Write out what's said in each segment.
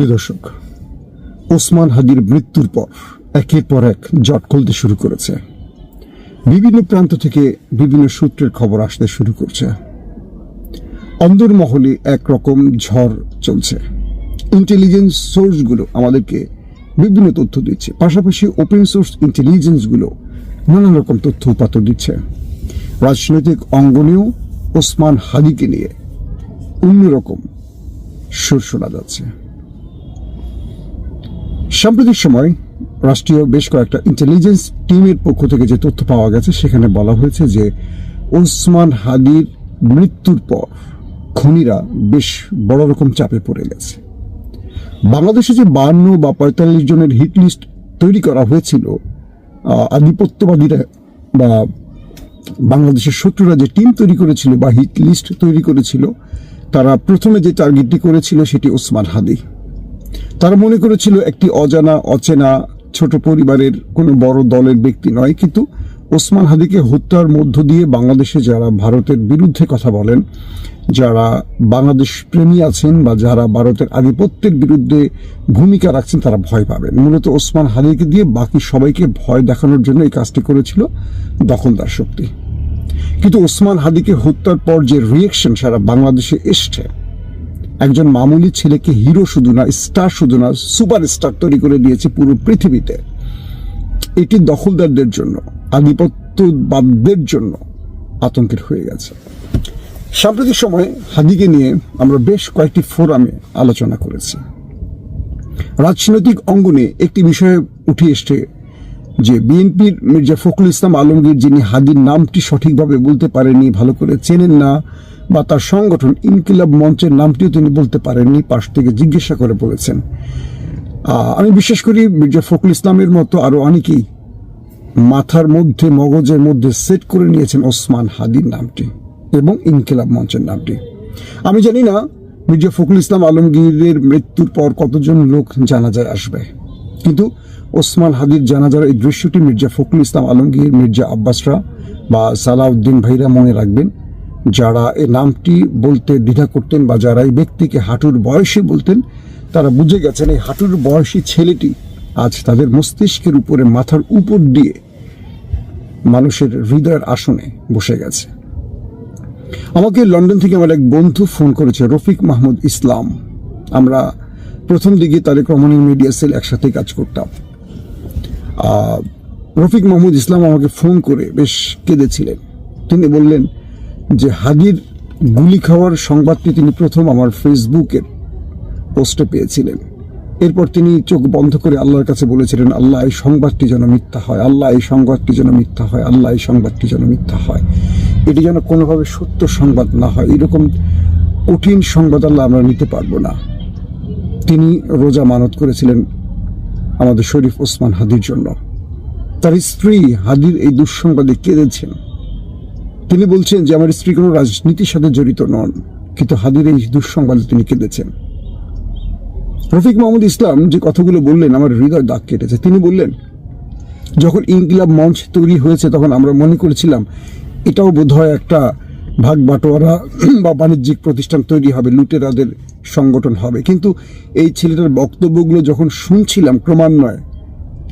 প্রিয় দর্শক, ওসমান হাদির মৃত্যুর পর একের পর এক জট খুলতে শুরু করেছে। বিভিন্ন প্রান্ত থেকে বিভিন্ন সূত্রের খবর আসতে শুরু করছে। অন্দরমহলে একরকম ঝড় চলছে। ইন্টেলিজেন্স সোর্সগুলো আমাদেরকে বিভিন্ন তথ্য দিচ্ছে, পাশাপাশি ওপেন সোর্স ইন্টেলিজেন্সগুলো নানান রকম তথ্য উপাত্ত দিচ্ছে। রাজনৈতিক অঙ্গনেও ওসমান হাদিকে নিয়ে অন্যরকম সুর শোনা যাচ্ছে। সাম্প্রতিক সময় রাষ্ট্রীয় বেশ কয়েকটা ইন্টেলিজেন্স টিমের পক্ষ থেকে যে তথ্য পাওয়া গেছে, সেখানে বলা হয়েছে যে ওসমান হাদির মৃত্যুর পর খুনিরা বেশ বড় রকম চাপে পড়ে গেছে। বাংলাদেশে যে 52 বা 45 জনের হিট লিস্ট তৈরি করা হয়েছিল, আধিপত্যবাদীরা বা বাংলাদেশের শত্রুরা যে টিম তৈরি করেছিল বা হিট লিস্ট তৈরি করেছিল, তারা প্রথমে যে টার্গেটটি করেছিল সেটি ওসমান হাদি। তারা মনে করেছিল একটি অজানা অচেনা ছোট পরিবারের কোনো বড় দলের ব্যক্তি নয়, কিন্তু ওসমান হাদিকে হত্যার মধ্য দিয়ে বাংলাদেশে যারা ভারতের বিরুদ্ধে কথা বলেন, যারা বাংলাদেশ প্রেমী আছেন বা যারা ভারতের আধিপত্যের বিরুদ্ধে ভূমিকা রাখছেন, তারা ভয় পাবেন। মূলত ওসমান হাদিকে দিয়ে বাকি সবাইকে ভয় দেখানোর জন্য এই কাজটি করেছিল দখলদার শক্তি। কিন্তু ওসমান হাদিকে হত্যার পর যে রিয়েকশন সারা বাংলাদেশে এসছে, একজন মামুলি ছেলেকে হিরো শুধু না, স্টার শুধু না, সুপার স্টার তৈরি করে দিয়েছে পুরো পৃথিবীতে। এটি দখলদারদের জন্য, আধিপত্যবাদদের জন্য আতঙ্কের হয়ে গেছে। সাম্প্রতিক সময়ে হাদিকে নিয়ে আমরা বেশ কয়েকটি ফোরামে আলোচনা করেছি। রাজনৈতিক অঙ্গনে একটি বিষয়ে উঠে এসছে যে বিএনপির মির্জা ফখরুল ইসলাম আলমগীর, যিনি হাদির নামটি সঠিকভাবে বলতে পারেননি, ভালো করে চেনেন না, বা তার সংগঠন ইনকিলাব মঞ্চের নামটিও তিনি বলতে পারেননি, পাশ থেকে জিজ্ঞাসা করে বলেছেন। আমি বিশ্বাস করি মির্জা ফখরুল ইসলামের মতো আরো অনেকেই মাথার মধ্যে, মগজের মধ্যে সেট করে নিয়েছেন ওসমান হাদির নামটি এবং ইনকিলাব মঞ্চের নামটি। আমি জানি না মির্জা ফখরুল ইসলাম আলমগীরের মৃত্যুর পর কতজন লোক জানাজায় আসবে, কিন্তু ওসমান হাদির জানাজার এই দৃশ্যটি মির্জা ফখরুল ইসলাম আলমগীর, মির্জা আব্বাসরা বা সালাউদ্দিন ভাইরা মনে রাখবেন, যারা এই নামটি বলতে দ্বিধা করতেন বা যারা এই ব্যক্তিকে হাঁটুর বয়সী বলতেন, তারা বুঝে গেছেন এই হাঁটুর বয়সী ছেলেটি আজ তাদের মস্তিষ্কের উপরে, মাথার উপর দিয়ে মানুষের হৃদয়ের আসনে বসে গেছে। আমাকে লন্ডন থেকে আমার এক বন্ধু ফোন করেছে, রফিক মাহমুদ ইসলাম। আমরা প্রথম দিকে তারেক রহমানের মিডিয়া সেল একসাথে কাজ করতাম। রফিক মাহমুদ ইসলাম আমাকে ফোন করে বেশ কেঁদেছিলেন। তিনি বললেন যে হাদির গুলি খাওয়ার সংবাদটি তিনি প্রথম আমার ফেসবুকের পোস্টে পেয়েছিলেন। এরপর তিনি চোখ বন্ধ করে আল্লাহর কাছে বলেছিলেন, আল্লাহ এই সংবাদটি যেন মিথ্যা হয়, আল্লাহ এই সংবাদটি যেন মিথ্যা হয়, আল্লাহ এই সংবাদটি যেন মিথ্যা হয়, এটি যেন কোনোভাবে সত্য সংবাদ না হয়। এরকম কঠিন সংবাদ আল্লাহ আমরা নিতে পারবো না। তিনি রোজা মানত করেছিলেন আমাদের শরীফ ওসমান হাদির জন্য। তার স্ত্রী হাদির এই দুঃসংবাদে কেঁদেছেন। তিনি বলছেন যে আমার স্ত্রী কোনো রাজনীতির সাথে জড়িত নন, কিন্তু হাদির এই দুঃসংবাদে তিনি কেঁদেছেন। রফিক মাহমুদ ইসলাম যে কথাগুলো বললেন আমার হৃদয় দাগ কেটেছে। তিনি বললেন, যখন ইনকিলাব মঞ্চ তৈরি হয়েছে তখন আমরা মনে করেছিলাম এটাও বোধহয় একটা ভাগ বাটোয়ারা বা বাণিজ্যিক প্রতিষ্ঠান তৈরি হবে, লুটেরাদের সংগঠন হবে। কিন্তু এই ছেলেটার বক্তব্যগুলো যখন শুনছিলাম, ক্রমান্বয়ে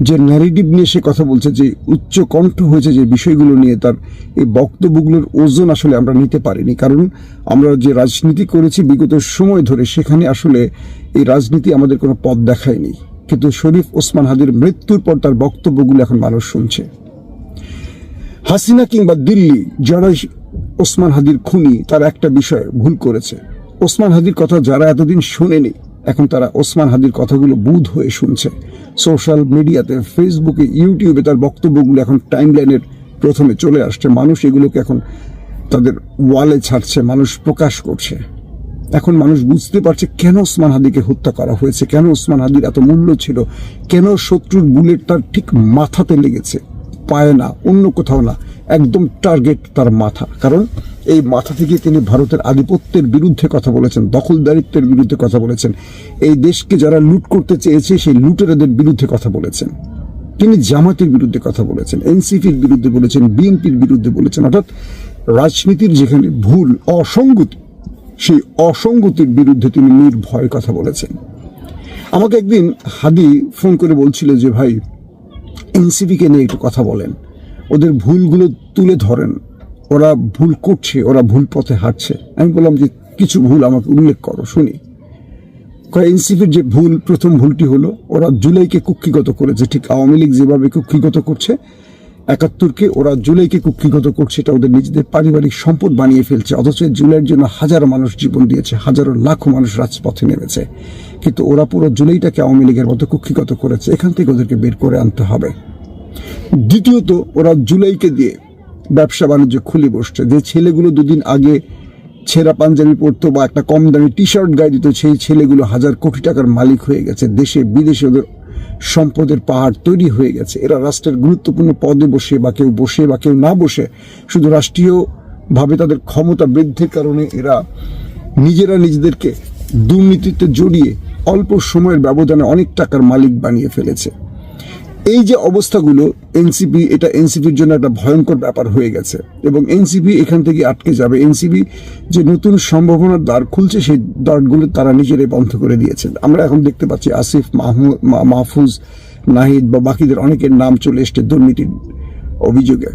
যে ন্যারেটিভ নিয়ে সে কথা বলছে, যে উচ্চ কণ্ঠ হয়েছে যে বিষয়গুলো নিয়ে, তার এই বক্তব্যগুলোর ওজন আসলে আমরা নিতে পারিনি। কারণ আমরা যে রাজনীতি করেছি বিগত সময় ধরে, সেখানে আসলে এই রাজনীতি আমাদের কোনো পথ দেখায়নি। কিন্তু শরীফ ওসমান হাদির মৃত্যুর পর তার বক্তব্যগুলো এখন মানুষ শুনছে। হাসিনা কিংবা দিল্লি যারা ওসমান হাদির খুনি, তার একটা বিষয় ভুল করেছে। ওসমান হাদির কথা যারা এতদিন শোনেনি, এখন তারা ওসমান হাদির কথাগুলো বুধ হয়ে শুনছে। সোশ্যাল মিডিয়াতে, ফেসবুকে, ইউটিউবে তার বক্তব্যগুলো এখন টাইমলাইনের প্রথমে চলে আসছে। মানুষ এগুলোকে এখন তাদের ওয়ালে ছাড়ছে, মানুষ প্রকাশ করছে। এখন মানুষ বুঝতে পারছে কেন ওসমান হাদিকে হত্যা করা হয়েছে, কেন ওসমান হাদির এত মূল্য ছিল, কেন শত্রুর বুলেট তার ঠিক মাথাতে লেগেছে, পায় না, অন্য কোথাও না, একদম টার্গেট তার মাথা। কারণ এই মাথা থেকে তিনি ভারতের আধিপত্যের বিরুদ্ধে কথা বলেছেন, দখলদারিত্বের বিরুদ্ধে কথা বলেছেন, এই দেশকে যারা লুট করতে চেয়েছে সেই লুটেরাদের বিরুদ্ধে কথা বলেছেন। তিনি জামাতের বিরুদ্ধে কথা বলেছেন, এনসিপির বিরুদ্ধে বলেছেন, বিএনপির বিরুদ্ধে বলেছেন। অর্থাৎ রাজনীতির যেখানে ভুল, অসঙ্গতি, সেই অসঙ্গতির বিরুদ্ধে তিনি নির্ভয় কথা বলেছেন। আমাকে একদিন হাদি ফোন করে বলছিল যে ভাই, এনসিপিকে নিয়ে একটু কথা বলেন, ওদের ভুলগুলো তুলে ধরেন, ওরা ভুল করছে, ওরা ভুল পথে হাঁটছে। আমি বললাম যে কিছু ভুল আমাকে উল্লেখ করো শুনি। এনসিপির যে ভুল, প্রথম ভুলটি হলো ওরা জুলাইকে কুক্ষিগত করেছে, ঠিক আওয়ামী লীগ যেভাবে কুক্ষিগত করছে ৭১কে, ওরা জুলাইকে কুক্ষিগত করছে, এটা ওদের নিজেদের পারিবারিক সম্পদ বানিয়ে ফেলছে। অথচ জুলাইয়ের জন্য হাজারো মানুষ জীবন দিয়েছে, হাজারো লাখো মানুষ রাজপথে নেমেছে, কিন্তু ওরা পুরো জুলাইটাকে আওয়ামী লীগের মতো কুক্ষিগত করেছে। এখান থেকে ওদেরকে বের করে আনতে হবে। দ্বিতীয়ত, ওরা জুলাইকে দিয়ে ব্যবসা বাণিজ্য খুলে বসছে। যে ছেলেগুলো দুদিন আগে ছেঁড়া পাঞ্জাবি পরতো বা একটা কম দামি টি শার্ট গায়ে দিত, সেই ছেলেগুলো হাজার কোটি টাকার মালিক হয়ে গেছে, দেশে বিদেশে ওদের সম্পদের পাহাড় তৈরি হয়ে গেছে। এরা রাষ্ট্রের গুরুত্বপূর্ণ পদে বসে বা কেউ না বসে, শুধু রাষ্ট্রীয়ভাবে তাদের ক্ষমতা বৃদ্ধির কারণে এরা নিজেরা নিজেদেরকে দুর্নীতিতে জড়িয়ে অল্প সময়ের ব্যবধানে অনেক টাকার মালিক বানিয়ে ফেলেছে। এই যে অবস্থাগুলো, এটা এনসিপির জন্য একটা ভয়ঙ্কর ব্যাপার হয়ে গেছে এবং এনসিপি এখান থেকে আটকে যাবে। এনসিপি যে নতুন সম্ভাবনার দ্বার খুলছে, সেই দ্বারগুলো তারা নিজেরাই বন্ধ করে দিয়েছেন। আমরা এখন দেখতে পাচ্ছি আসিফ মাহফুজ, নাহিদ বা বাকিদের অনেকের নাম চলে এসছে দুর্নীতির অভিযোগে।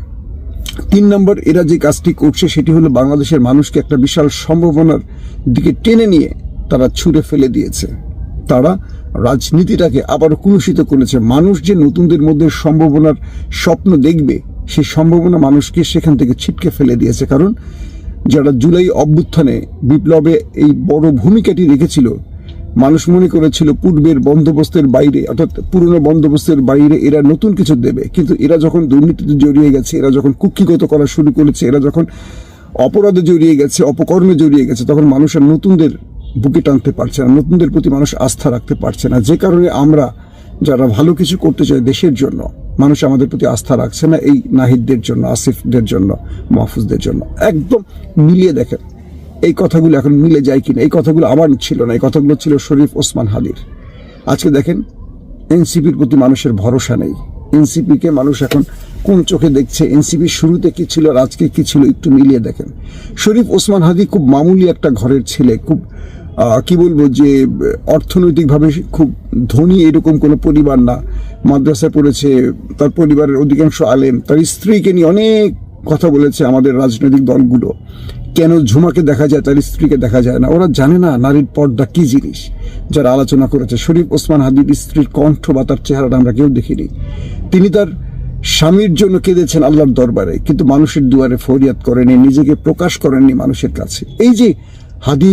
৩ নম্বর, এরা যে কাজটি করছে সেটি হলো বাংলাদেশের মানুষকে একটা বিশাল সম্ভাবনার দিকে টেনে নিয়ে তারা ছুঁড়ে ফেলে দিয়েছে। তারা রাজনীতিটাকে আবারও কলুষিত করেছে। মানুষ যে নতুনদের মধ্যে সম্ভাবনার স্বপ্ন দেখবে, সেই সম্ভাবনা মানুষকে সেখান থেকে ছিটকে ফেলে দিয়েছে। কারণ যারা জুলাই অভ্যুত্থানে বিপ্লবে এই বড় ভূমিকাটি রেখেছিল, মানুষ মনে করেছিল পূর্বের বন্দোবস্তের বাইরে, অর্থাৎ পুরনো বন্দোবস্তের বাইরে এরা নতুন কিছু দেবে। কিন্তু এরা যখন দুর্নীতিতে জড়িয়ে গেছে, এরা যখন কুক্ষিগত করা শুরু করেছে, এরা যখন অপরাধে জড়িয়ে গেছে, অপকর্মে জড়িয়ে গেছে, তখন মানুষ আর নতুনদের বুকে টানতে পারছে না, নতুনদের প্রতি মানুষ আস্থা রাখতে পারছে না। যে কারণে আমরা যারা ভালো কিছু করতে চাই দেশের জন্য, মানুষ আমাদের প্রতি আস্থা রাখছে না। এই নাহিদদের জন্য, আসিফদের জন্য, মাহফুজদের জন্য। একদম মিলিয়ে দেখেন এই কথাগুলো এখন মিলে যায় কিনা। এই কথাগুলো আমার ছিল না, এই কথাগুলো ছিল শরীফ ওসমান হাদির। আজকে দেখেন এনসিপির প্রতি মানুষের ভরসা নেই। এনসিপিকে মানুষ এখন কোন চোখে দেখছে, এনসিপির শুরুতে কি ছিল আর আজকে কি ছিল, একটু মিলিয়ে দেখেন। শরীফ ওসমান হাদি খুব মামুলি একটা ঘরের ছেলে, খুব কি বলবো যে অর্থনৈতিকভাবে খুব ধনী এরকম কোনো পরিবার না। মাদ্রাসায় পড়েছে, তার পরিবারের অধিকাংশ আলেম। তার স্ত্রীকে নিয়ে অনেক কথা বলেছে আমাদের রাজনৈতিক দলগুলো। কেন ঝুমাকে দেখা যায়, তার স্ত্রীকে দেখা যায় না? ওরা জানে না নারীর পর্দা কি জিনিস। যারা আলোচনা করেছে, শরীফ ওসমান হাদির স্ত্রীর কণ্ঠ বা তার চেহারাটা আমরা কেউ দেখিনি। তিনি তার স্বামীর জন্য কেঁদেছেন আল্লাহর দরবারে, কিন্তু মানুষের দুয়ারে ফরিয়াদ করেনি, নিজেকে প্রকাশ করেননি মানুষের কাছে। এই যে হাদি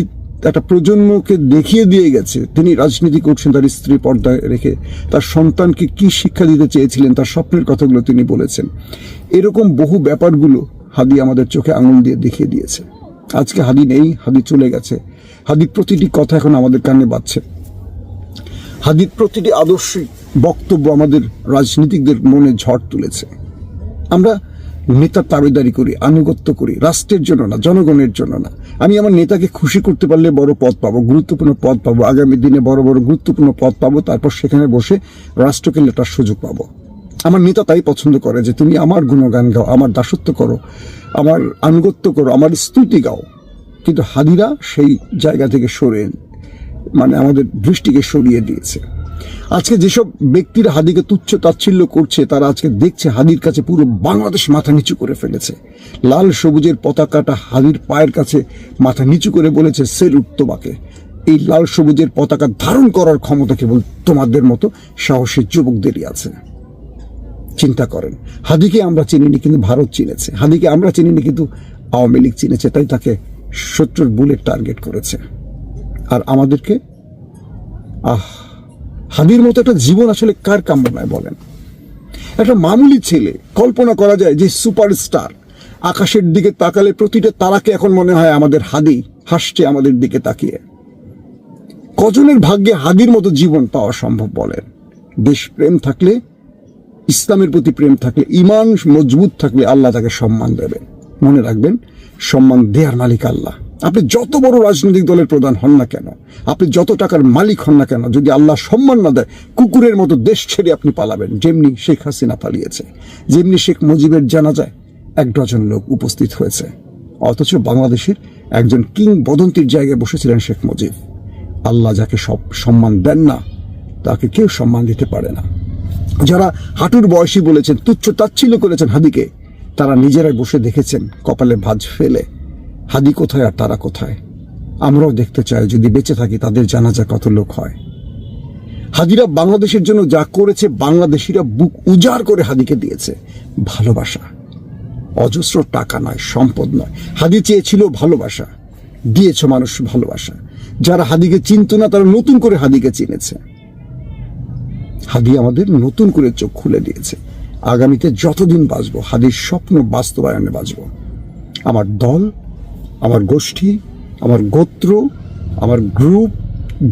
একটা প্রজন্মকে দেখিয়ে দিয়ে গেছে তিনি রাজনীতি করছেন তার স্ত্রী পর্দায় রেখে, তার সন্তানকে কি শিক্ষা দিতে চেয়েছিলেন, তার স্বপ্নের কথাগুলো তিনি বলেছেন। এরকম বহু ব্যাপারগুলো হাদি আমাদের চোখে আঙুল দিয়ে দেখিয়ে দিয়েছে। আজকে হাদি নেই, হাদি চলে গেছে। হাদির প্রতিটি কথা এখন আমাদের কানে বাজছে। হাদির প্রতিটি আদর্শিক বক্তব্য আমাদের রাজনীতিকদের মনে ঝড় তুলেছে। আমরা নেতার তাবেদারি করি, আনুগত্য করি, রাষ্ট্রের জন্য না, জনগণের জন্য না। আমি আমার নেতাকে খুশি করতে পারলে বড় পদ পাবো, গুরুত্বপূর্ণ পদ পাবো, আগামী দিনে বড় বড় গুরুত্বপূর্ণ পদ পাবো, তারপর সেখানে বসে রাষ্ট্রকে লেটার সুযোগ পাবো। আমার নেতা তাই পছন্দ করে যে তুমি আমার গুণগান গাও, আমার দাসত্ব করো, আমার আনুগত্য করো, আমার স্তুতি গাও। কিন্তু হাদিরা সেই জায়গা থেকে আমাদের দৃষ্টিকে সরিয়ে দিয়েছে। আজকে যেসব ব্যক্তিরা হাদিকে তুচ্ছ তাচ্ছিল্য করছে, তারা আজকে দেখছে হাদির কাছে পুরো বাংলাদেশ মাথা নিচু করে ফেলেছে। লাল সবুজের পতাকাটা হাদির পায়ের কাছে মাথা নিচু করে বলেছে, সেলুট তোমাকে। এই লাল সবুজের পতাকা ধারণ করার ক্ষমতা কেবল তোমাদের মতো সাহসী যুবকদেরই আছে। চিন্তা করেন, হাদিকে আমরা চিনিনি কিন্তু ভারত চিনেছে, হাদিকে আমরা চিনিনি কিন্তু আওয়ামী লীগ চিনেছে, তাই তাকে শত্রুর বুলেট টার্গেট করেছে। আর আমাদেরকে হাদির মতো একটা জীবন আসলে কার কাম্য নয় বলেন? একটা মামুলি ছেলে, কল্পনা করা যায় যে সুপারস্টার, আকাশের দিকে তাকালে প্রতিটা তারাকে এখন মনে হয় আমাদের হাদি হাসছে আমাদের দিকে তাকিয়ে। কজনের ভাগ্যে হাদির মতো জীবন পাওয়া সম্ভব বলেন? দেশপ্রেম থাকলে, ইসলামের প্রতি প্রেম থাকলে, ঈমান মজবুত থাকলে আল্লাহ তাকে সম্মান দেবেন। মনে রাখবেন, সম্মান দেয়ার মালিক আল্লাহ। আপনি যত বড় রাজনৈতিক দলের প্রধান হন না কেন, আপনি যত টাকার মালিক হন না কেন, যদি আল্লাহ সম্মান না দেয়, কুকুরের মতো দেশ ছেড়ে আপনি পালাবেন। যেমনি শেখ হাসিনা পালিয়েছে, যেমনি শেখ মুজিবের জানাজায় 1 ডজন লোক উপস্থিত হয়েছে, অথচ বাংলাদেশের একজন কিংবদন্তির জায়গায় বসেছিলেন শেখ মুজিব। আল্লাহ যাকে সব সম্মান দেন না, তাকে কেউ সম্মান দিতে পারে না। যারা হাঁটুর বয়সী বলেছেন, তুচ্ছ তাচ্ছিল্য করেছেন হাদিকে, তারা নিজেরাই বসে দেখেছেন কপালে ভাঁজ ফেলে হাদি কোথায় আর তারা কোথায়। আমরাও দেখতে চাই যদি বেঁচে থাকি তাদের জানাজা কত লোক হয়। হাদিরা বাংলাদেশের জন্য যা করেছে, বাংলাদেশিরা বুক উজাড় করে হাদিকে দিয়েছে ভালোবাসা। অজস্র টাকা নয়, সম্পদ নয়, হাদি চেয়েছিল ভালোবাসা, দিয়েছে মানুষ ভালোবাসা। যারা হাদিকে চিনত না তারা নতুন করে হাদিকে চিনেছে। হাদি আমাদের নতুন করে চোখ খুলে দিয়েছে। আগামীতে যতদিন বাঁচবো হাদির স্বপ্ন বাস্তবায়নে বাঁচবো। আমার দল, আমার গোষ্ঠী, আমার গোত্র, আমার গ্রুপ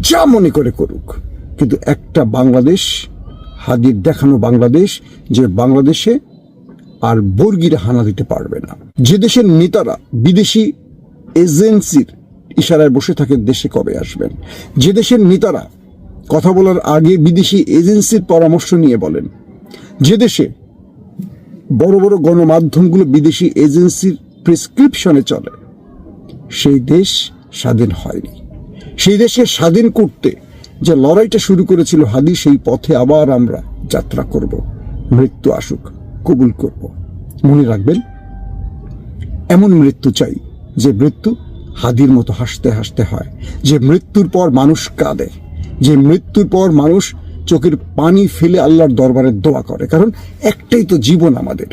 যা মনে করে করুক, কিন্তু একটা বাংলাদেশ, হাদির দেখানো বাংলাদেশ, যে বাংলাদেশে আর বর্গিরা হানা দিতে পারবে না। যে দেশের নেতারা বিদেশি এজেন্সির ইশারায় বসে থাকে দেশে কবে আসবেন, যে দেশের নেতারা কথা বলার আগে বিদেশি এজেন্সির পরামর্শ নিয়ে বলেন, যে দেশে বড় বড় গণমাধ্যমগুলো বিদেশি এজেন্সির প্রেসক্রিপশনে চলে, সেই দেশ স্বাধীন হয়নি। সেই দেশকে স্বাধীন করতে যে লড়াইটা শুরু করেছিল হাদি, সেই পথে আবার আমরা যাত্রা করব। মৃত্যু আসুক, কবুল করব। মনে রাখবেন, এমন মৃত্যু চাই যে মৃত্যু হাদির মতো হাসতে হাসতে হয়, যে মৃত্যুর পর মানুষ কাঁদে, যে মৃত্যুর পর মানুষ চোখের পানি ফেলে আল্লাহর দরবারে দোয়া করে। কারণ একটাই তো জীবন আমাদের,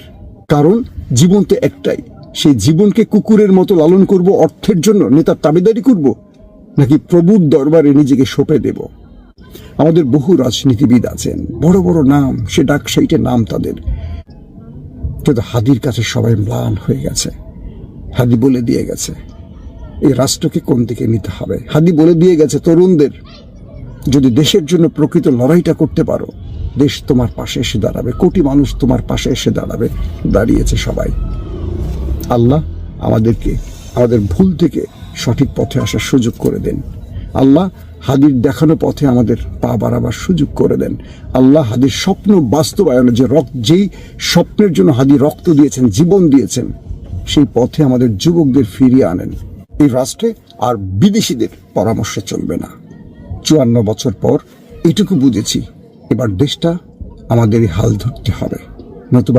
কারণ জীবন তো একটাই। সেই জীবনকে কুকুরের মতো লালন করব অর্থের জন্য, নেতার তাবেদারি করব, নাকি প্রভুর দরবারে নিজেকে সঁপে দেব? আমাদের বহু রাজনীতিবিদ আছেন, বড় বড় নাম, সে ডাক সেইটা নাম তাদের, কিন্তু হাদির কাছে সবাই ম্লান হয়ে গেছে। হাদি বলে দিয়ে গেছে এই রাষ্ট্রকে কোন দিকে নিতে হবে। হাদি বলে দিয়ে গেছে তরুণদের, যদি দেশের জন্য প্রকৃত লড়াইটা করতে পারো, দেশ তোমার পাশে এসে দাঁড়াবে, কোটি মানুষ তোমার পাশে এসে দাঁড়াবে। দাঁড়িয়েছে সবাই। আল্লাহ আমাদেরকে আমাদের ভুল থেকে সঠিক পথে আসার সুযোগ করে দেন। আল্লাহ হাদির দেখানো পথে আমাদের পা বাড়াবার সুযোগ করে দেন। আল্লাহ হাদির স্বপ্ন বাস্তবায়নে, যেই স্বপ্নের জন্য হাদি রক্ত দিয়েছেন, জীবন দিয়েছেন, সেই পথে আমাদের যুবকদের ফিরিয়ে আনেন। এই রাষ্ট্রে আর বিদেশিদের পরামর্শে চলবে না। 54 বছর পর এটুকু বুঝেছি, এবার দেশটা আমাদেরই হাল ধরতে হবে, নতুবা